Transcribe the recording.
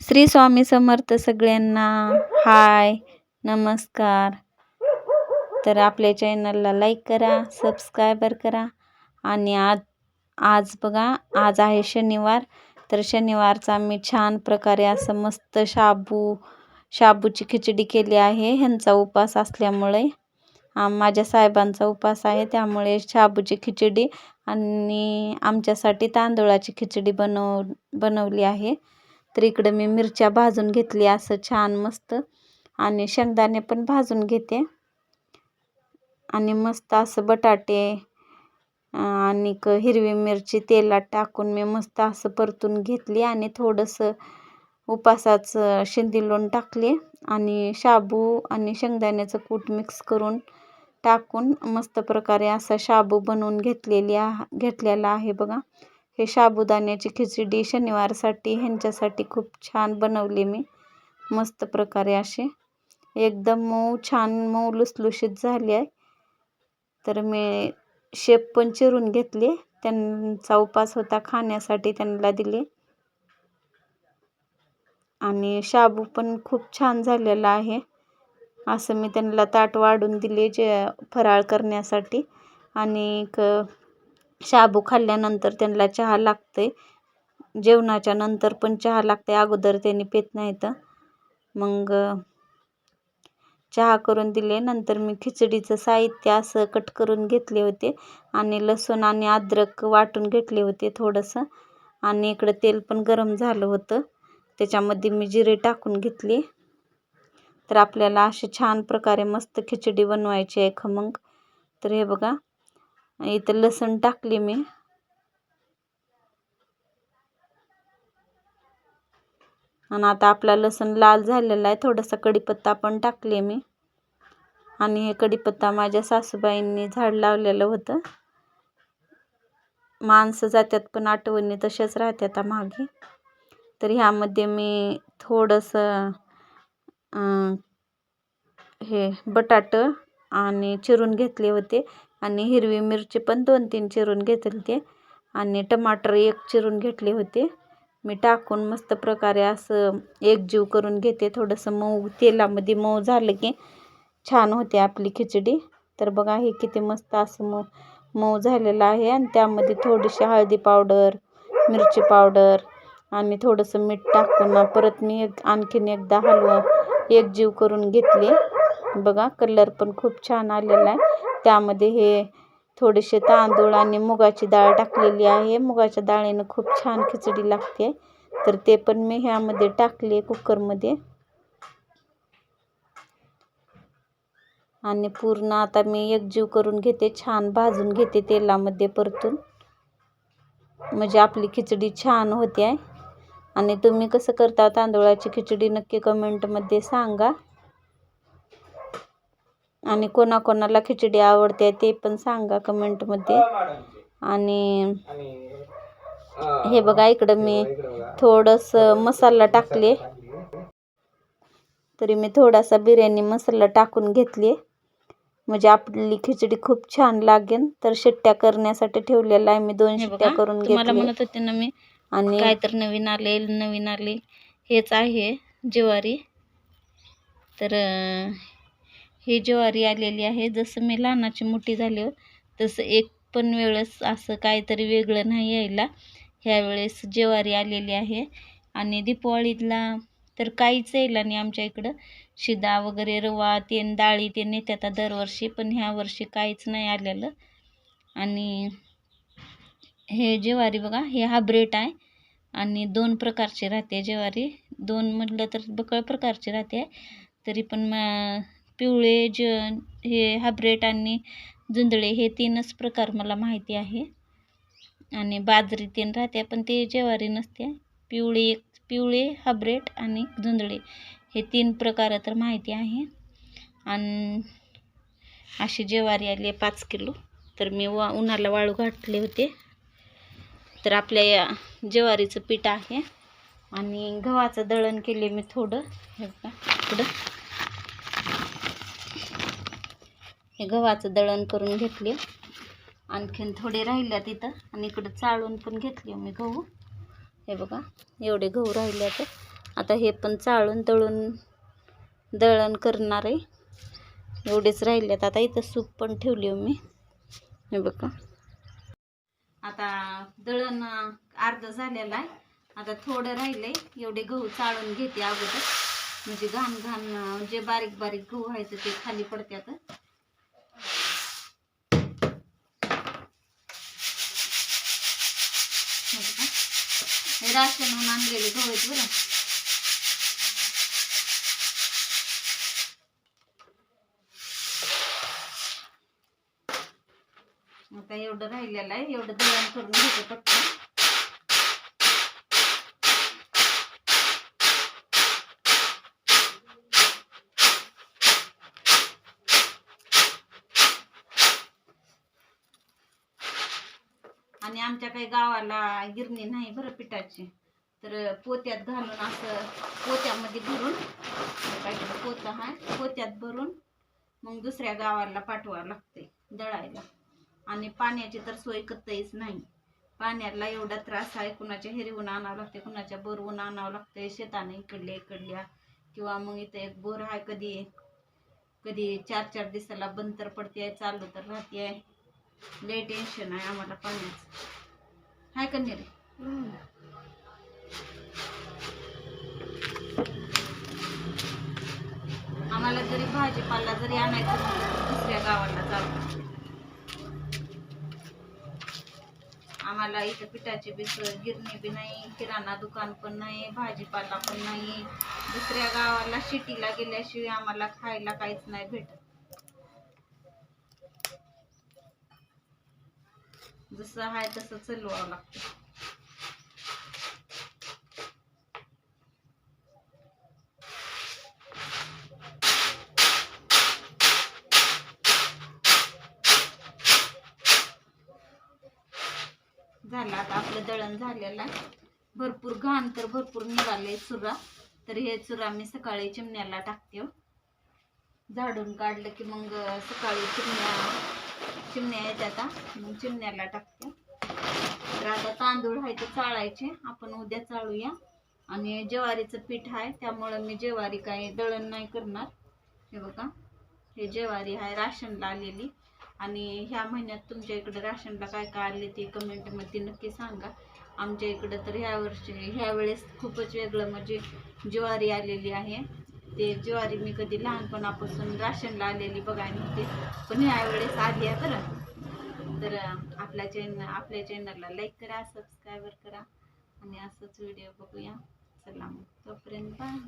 श्री स्वामी समर्थ सगळ्यांना. हाय, नमस्कार. तर आपल्या चॅनलला लाईक करा, सबस्क्रायबर करा. आणि आज बघा, आज आहे शनिवार. तर शनिवारचा मी छान प्रकारे असं मस्त शाबूची खिचडी केली आहे. ह्यांचा उपवास असल्यामुळे, माझ्या साहेबांचा उपवास आहे, त्यामुळे शाबूची खिचडी आणि आमच्यासाठी तांदूळाची खिचडी बनवली आहे. तर इकडं मी मिरच्या भाजून घेतली असं छान मस्त, आणि शेंगदाणे पण भाजून घेते. आणि मस्त असं बटाटे आणि हिरवी मिरची तेलात टाकून मी मस्त असं परतून घेतली. आणि थोडंसं उपासाचं शिंदिलोण टाकले आणि शाबू आणि शेंगदाण्याचं कूट मिक्स करून टाकून मस्त प्रकारे असा शाबू बनवून घेतलेला आहे बघा. हे साबुदाण्याची खिचडी शनिवारसाठी ह्यांच्यासाठी खूप छान बनवली मी. मस्त प्रकारे असे एकदम छान मऊ लुसलुशीत झाली आहे. तर मी शेप पण चिरून घेतले, त्यांचा उपवास होता, खाण्यासाठी त्यांना दिले. आणि शाबू पण खूप छान झालेला आहे. असं मी त्यांना ताट वाढून दिले जे फराळ करण्यासाठी. आणि शाबू खाल्ल्यानंतर त्यांना चहा लागते, जेवणाच्या नंतर पण चहा लागते. अगोदर त्यांनी पित नाहीत. मग चहा करून दिले. नंतर मी खिचडीचं साहित्य असं कट करून घेतले होते आणि लसूण आणि अद्रक वाटून घेतले होते थोडंसं. आणि इकडं तेल पण गरम झालं होतं, त्याच्यामध्ये मी जिरे टाकून घेतले. तर आपल्याला अशी छान प्रकारे मस्त खिचडी बनवायची आहे खमंग. तर हे बघा, इथं लसूण टाकले मी. आणि आता आपला लसूण लाल झालेला आहे. थोडासा कढीपत्ता पण टाकले मी. आणि हे कढीपत्ता माझ्या सासूबाईंनी झाड लावलेलं होतं. माणसं जातात पण आठवणी तशाच राहतात मागे. तर ह्यामध्ये मी थोडंसं हे बटाटे आणि चिरून घेतले होते. आणि हिरवी मिरची पण 2-3 चिरून घेतले होते. आणि टमाटर 1 चिरून घेतले होते. मी टाकून मस्त प्रकारे असं एकजीव करून घेते. थोडंसं मऊ तेलामध्ये मऊ झालं की छान होते आपली खिचडी. तर बघा, हे किती मस्त असं मऊ झालेलं आहे. आणि त्यामध्ये थोडीशी हळदी पावडर, मिरची पावडर आणि थोडंसं मीठ टाकून परत मी आणखीन एकदा एकजीव करून घेतले. बघा, कलर पण खूप छान आलेला आहे. त्यामध्ये हे थोडेसे तांदूळ आणि मुगाची डाळ टाकलेली आहे. मुगाच्या डाळीनं खूप छान खिचडी लागते. तर ते पण मी ह्यामध्ये टाकले कुकरमध्ये. आणि पूर्ण आता मी एकजीव करून घेते, छान भाजून घेते तेलामध्ये परतून, म्हणजे आपली खिचडी छान होते आहे. आणि तुम्ही कसं करता तांदूळाची खिचडी नक्की कमेंटमध्ये सांगा. आणि कोणाकोणाला खिचडी आवडते ते पण सांगा कमेंटमध्ये. आणि हे बघा, इकडं मी थोडंसं मसाला टाकले. तरी मी थोडासा बिर्याणी मसाला टाकून घेतले, म्हणजे आपली खिचडी खूप छान लागेल. तर शिट्ट्या करण्यासाठी ठेवलेला आहे मी. 2 शिट्ट्या करून घेतल्या. मला म्हणत होते ना मी, आणि काय तर नवीन आले हेच आहे ज्वारी. तर ही ज्वारी आलेली आहे. जसं मी लहानाची मोठी झाली तसं एक पण वेळेस असं काहीतरी वेगळं नाही यायला. ह्यावेळेस ज्वारी आलेली आहे. आणि दिवाळीला तर काहीच यायला नाही आमच्या इकडं. शिदा वगैरे, रवा, डाळी नेतात दरवर्षी, पण ह्या वर्षी काहीच नाही आलेलं. आणि हे ज्वारी बघा, हे हायब्रिड आहे. आणि 2 प्रकारचे राहते ज्वारी. 2 म्हटलं तर बकळ प्रकारचे राहते. तरी पण पिवळे हे हायब्रिड आणि जुंधळे हे 3च प्रकार मला माहिती आहे. आणि बाजरी 3 राहते, पण ते ज्वारी नसते. पिवळे हायब्रिड आणि जुंधळे हे 3 प्रकार तर माहिती आहे. आणि अशी ज्वारी आली आहे 5 किलो. तर मी उन्हाला वाळू घातले होते. तर आपल्या या ज्वारीचं पीठ आहे. आणि गव्हाचं दळण केले मी थोडं. हे बघा, इकडं हे गव्हाचं दळण करून घेतले. आणखीन थोडे राहिल्या तिथं. आणि इकडं चाळून पण घेतले मी गहू. हे बघा, एवढे गहू राहिले तर. आता हे पण चाळून तळून दळण करणार आहे. एवढेच राहिलेत. आता इथं सूप पण ठेवली मी, हे बघा. आता दळण अर्ध झालेलं आहे. आता थोडं राहिलंय. एवढे गहू चाळून घेते अगोदर, म्हणजे घाण घाण जे बारीक बारीक गहू आहेत ते खाली पडतात. हे राशनहून आणलेले गहू आहेत बरं. आता एवढं राहिलेलं आहे. एवढं दळण करून घेते पटकन. आणि आमच्या काही गावाला गिरणी नाही बरं पिठाची, तर पोत्यात घालून असं पोत्यामध्ये भरून, काहीतरी पोतं आहे, पोत्यात भरून मग दुसऱ्या गावाला पाठवावं लागते दळायला. आणि पाण्याची तर सोय करताच नाही. पाण्याला एवढा त्रास आहे. कुणाच्या हिरवून आणावं लागते, कुणाच्या बोरवून आणावं लागते, शेताने इकडल्या किंवा मग इथं एक बोर आहे, कधी कधी 4-4 दिवसाला बंद तर पडते, चालू तर राहते. लय टेन्शन आहे आम्हाला पाण्याचं, हाय का नाही रे? आम्हाला जरी भाजीपाला जरी आणायचं दुसऱ्या गावाला जावं. आम्हाला इथं पिठाची बी गिरणी बी नाही, किराणा दुकान पण नाही, भाजीपाला पण नाही. दुसऱ्या गावाला सिटीला गेल्याशिवाय आम्हाला खायला काहीच नाही भेटत. जसं आहे तसं चालवावं लागतं. झालं आता आपलं दळण झालेलं आहे. भरपूर घाण तर भरपूर निघाले चुरा, तर हे चुरा मी सकाळी चिमण्याला टाकते. झाडून काढलं की मग सकाळी चिमण्या येतात, मग चिमण्याला टाकते. तर आता तांदूळ आहे ते चाळायचे, आपण उद्या चाळूया. आणि ज्वारीचं पीठ आहे, त्यामुळं मी ज्वारी काही दळण नाही करणार. हे बघा, हे ज्वारी आहे राशनला आलेली. आणि ह्या महिन्यात तुमच्या इकडे राशनला काय काय आले ते कमेंटमध्ये नक्की सांगा. आमच्या इकडं तर ह्यावेळेस खूपच वेगळं, म्हणजे ज्वारी आलेली आहे. ते ज्वारी मी कधी लहानपणापासून राशनला आलेली बघायला नव्हती, पण ह्यावेळेस आली आहे बरं. तर आपल्या चॅनलला लाईक करा, सबस्क्राईब करा आणि असंच व्हिडिओ बघूया. चला मग तोपर्यंत बाय.